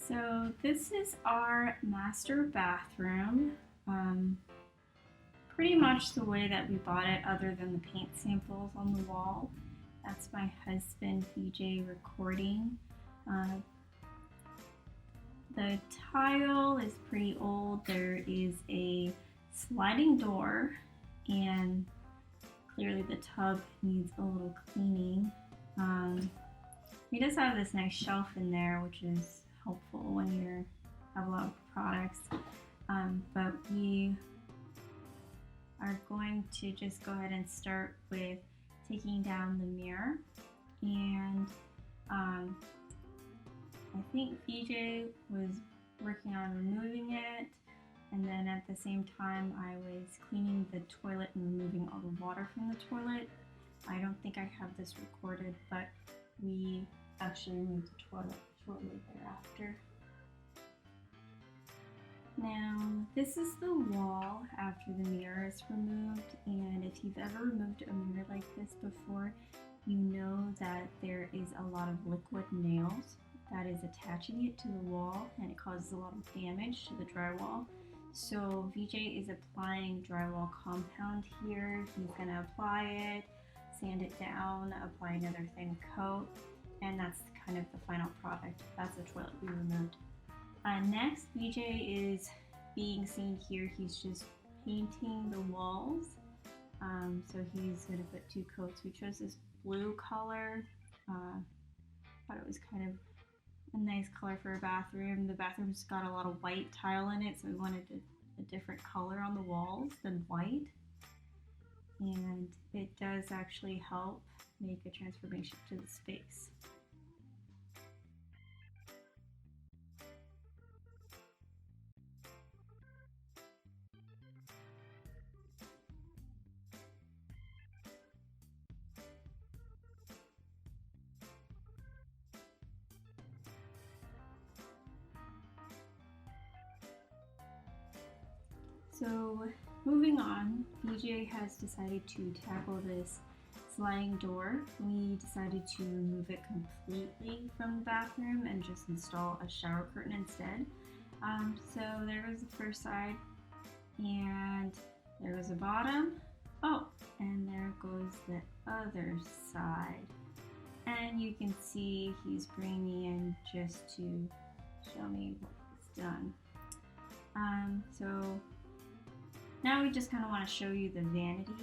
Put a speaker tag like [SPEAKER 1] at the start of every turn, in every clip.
[SPEAKER 1] So this is our master bathroom. Pretty much the way that we bought it, other than the paint samples on the wall. That's my husband VJ recording. Uh, the tile is pretty old. There is a sliding door, and clearly the tub needs a little cleaning. He does have this nice shelf in there, which is helpful when you have a lot of products. But we are going to just go ahead and start with taking down the mirror. And I think VJ was working on removing it, and then at the same time I was cleaning the toilet and removing all the water from the toilet. I don't think I have this recorded, but we actually removed the toilet shortly thereafter. Now, this is the wall after the mirror is removed, and if you've ever removed a mirror like this before, you know that there is a lot of liquid nails that is attaching it to the wall, and it causes a lot of damage to the drywall. So VJ is applying drywall compound here. He's going to apply it, sand it down, apply another thin coat, and that's kind of the final product. That's the toilet we removed. Next, VJ is being seen here. He's just painting the walls. So he's going to put two coats. We chose this blue color. Thought it was kind of a nice color for a bathroom. The bathroom's got a lot of white tile in it, so we wanted a different color on the walls than white. And it does actually help make a transformation to the space. So moving on, VJ has decided to tackle this sliding door. We decided to remove it completely from the bathroom and just install a shower curtain instead. So there goes the first side, and there goes the bottom. Oh, and there goes the other side. And you can see he's bringing me in just to show me what he's done. So now we just kind of want to show you the vanity.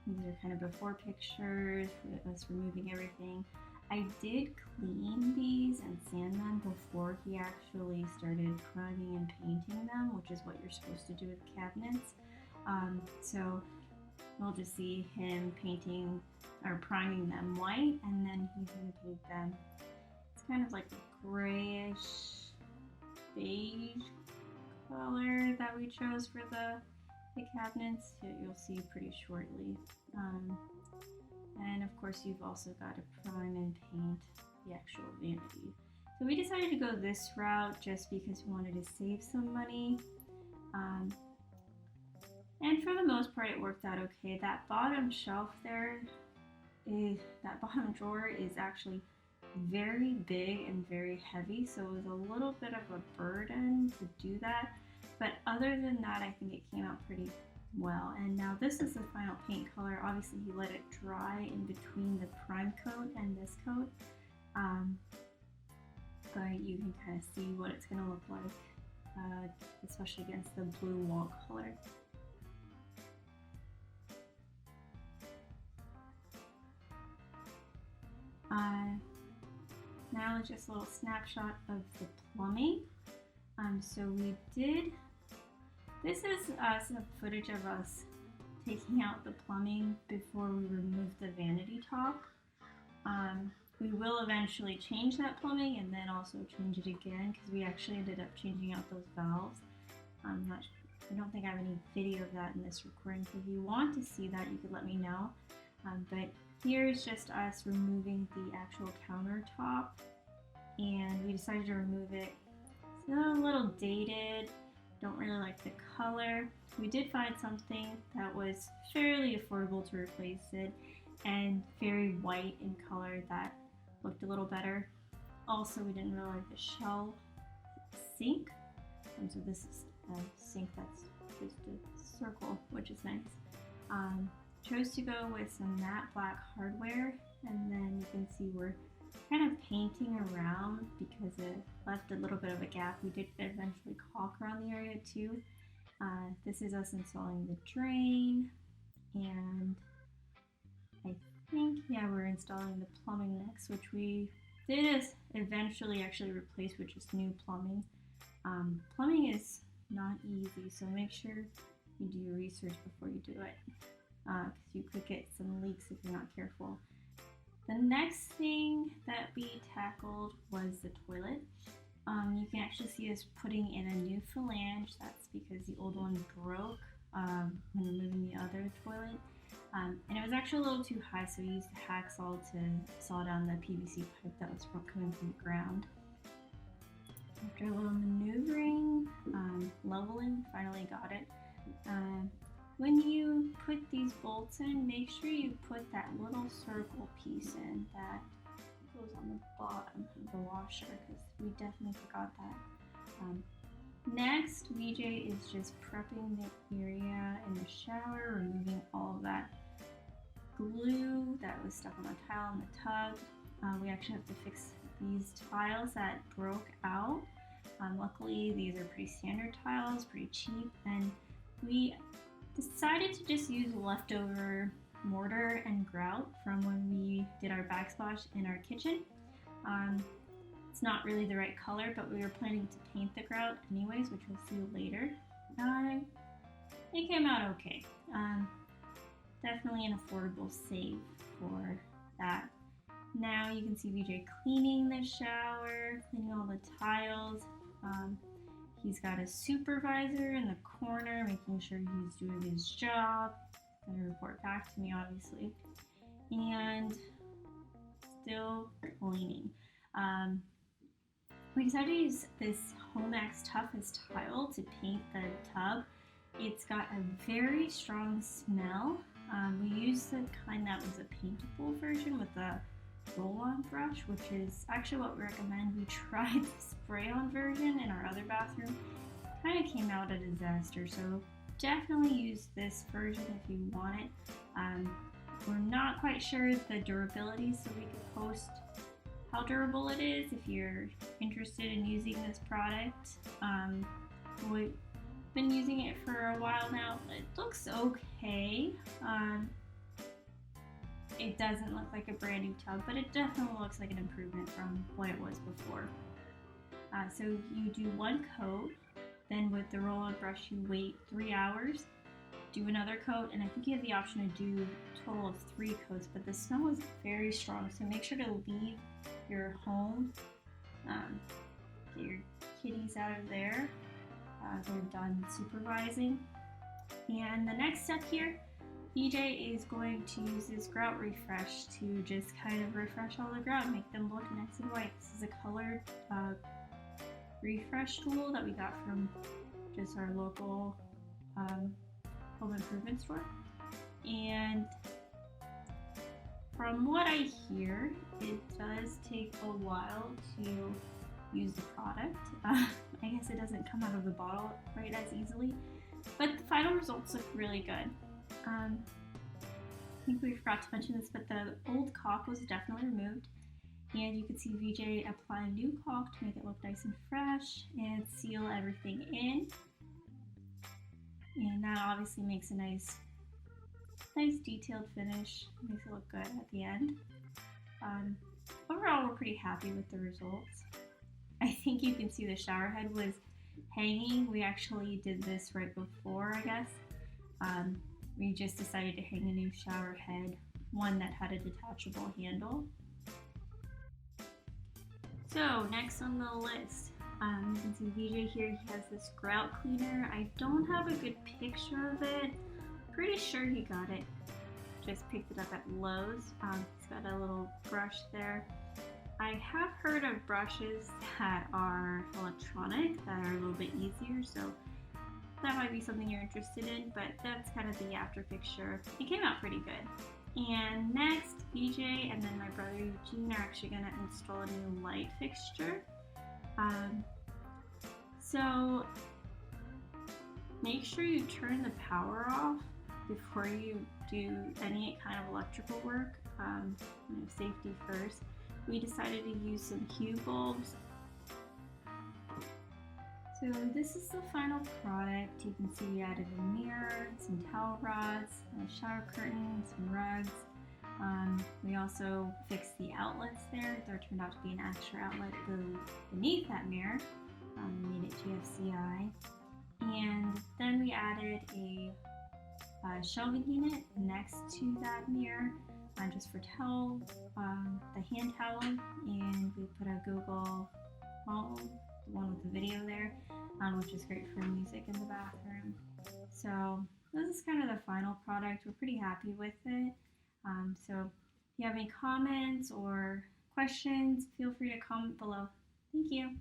[SPEAKER 1] These are kind of before pictures with us removing everything. I did clean these and sand them before he actually started priming and painting them, which is what you're supposed to do with cabinets. So we'll just see him painting or priming them white, and then he's going to paint them. It's kind of like a grayish beige color that we chose for the cabinets. You'll see pretty shortly. And of course you've also got to prime and paint the actual vanity. So we decided to go this route just because we wanted to save some money. And for the most part it worked out okay. That bottom shelf there, that bottom drawer is actually very big and very heavy, so it was a little bit of a burden to do that. But other than that, I think it came out pretty well. And now this is the final paint color. Obviously he let it dry in between the prime coat and this coat. But you can kind of see what it's going to look like, especially against the blue wall color. Now just a little snapshot of the plumbing. So we did, this is some footage of us taking out the plumbing before we removed the vanity top. We will eventually change that plumbing and then also change it again, because we actually ended up changing out those valves. I don't think I have any video of that in this recording, so if you want to see that, you could let me know. But here's just us removing the actual countertop, and we decided to remove it. It's a little dated, don't really like the color. We did find something that was fairly affordable to replace it, and very white in color that looked a little better. Also, we didn't really like the shell sink. So this is a sink that's just a circle, which is nice. Chose to go with some matte black hardware, and then you can see we're kind of painting around because it left a little bit of a gap. We did eventually caulk around the area too. This is us installing the drain, and I think, yeah, we're installing the plumbing next, which we did eventually actually replace with just new plumbing. Plumbing is not easy, so make sure you do your research before you do it, because you could get some leaks if you're not careful. The next thing that we tackled was the toilet. You can actually see us putting in a new flange. That's because the old one broke when removing the other toilet. And it was actually a little too high, so we used a hacksaw to saw down the PVC pipe that was coming from the ground. After a little maneuvering, leveling, finally got it. When you put these bolts in, make sure you put that little circle piece in that goes on the bottom of the washer, because we definitely forgot that. Next, VJ is just prepping the area in the shower, removing all of that glue that was stuck on the tile in the tub. We actually have to fix these tiles that broke out. Luckily, these are pretty standard tiles, pretty cheap, and we decided to just use leftover mortar and grout from when we did our backsplash in our kitchen. It's not really the right color, but we were planning to paint the grout anyways, which we'll see later. It came out okay. Definitely an affordable save for that. Now you can see VJ cleaning the shower, cleaning all the tiles. He's got a supervisor in the corner, making sure he's doing his job. Gonna report back to me, obviously. And still cleaning. We decided to use this Homax Toughest tile to paint the tub. It's got a very strong smell. We used the kind that was a paintable version with a roll-on brush, which is actually what we recommend. We tried the spray-on version in our other bathroom. Kind of came out a disaster, so definitely use this version if you want it. We're not quite sure the durability, so we can post how durable it is if you're interested in using this product. We've been using it for a while now. It looks okay. It doesn't look like a brand new tub, but it definitely looks like an improvement from what it was before. So you do one coat, then with the roll-on brush you wait 3 hours, do another coat, and I think you have the option to do a total of 3 coats, but the smell is very strong, so make sure to leave your home, get your kitties out of there. They're done supervising. And the next step here, EJ is going to use this grout refresh to just kind of refresh all the grout, make them look nice and white. This is a colored refresh tool that we got from just our local home improvement store. And from what I hear, it does take a while to use the product. I guess it doesn't come out of the bottle quite as easily, but the final results look really good. I think we forgot to mention this, but the old caulk was definitely removed, and you can see VJ apply new caulk to make it look nice and fresh and seal everything in. And that obviously makes a nice detailed finish, makes it look good at the end. Overall, we're pretty happy with the results. I think you can see the shower head was hanging. We actually did this right before, I guess. We just decided to hang a new shower head, one that had a detachable handle. So next on the list, you can see VJ here, he has this grout cleaner. I don't have a good picture of it. Pretty sure he got it, just picked it up at Lowe's. He's got a little brush there. I have heard of brushes that are electronic, that are a little bit easier, so that might be something you're interested in, but that's kind of the after picture. It came out pretty good. And next, BJ and then my brother Eugene are actually going to install a new light fixture. So make sure you turn the power off before you do any kind of electrical work. Safety first. We decided to use some Hue bulbs. So this is the final product. You can see we added a mirror, some towel rods, a shower curtain, some rugs. We also fixed the outlets there. There turned out to be an extra outlet beneath that mirror. We made it GFCI. And then we added a shelving unit next to that mirror just for towel, the hand towel, and we put a Google Home, the one with the video there, which is great for music in the bathroom. So this is kind of the final product. We're pretty happy with it. So if you have any comments or questions, feel free to comment below. Thank you.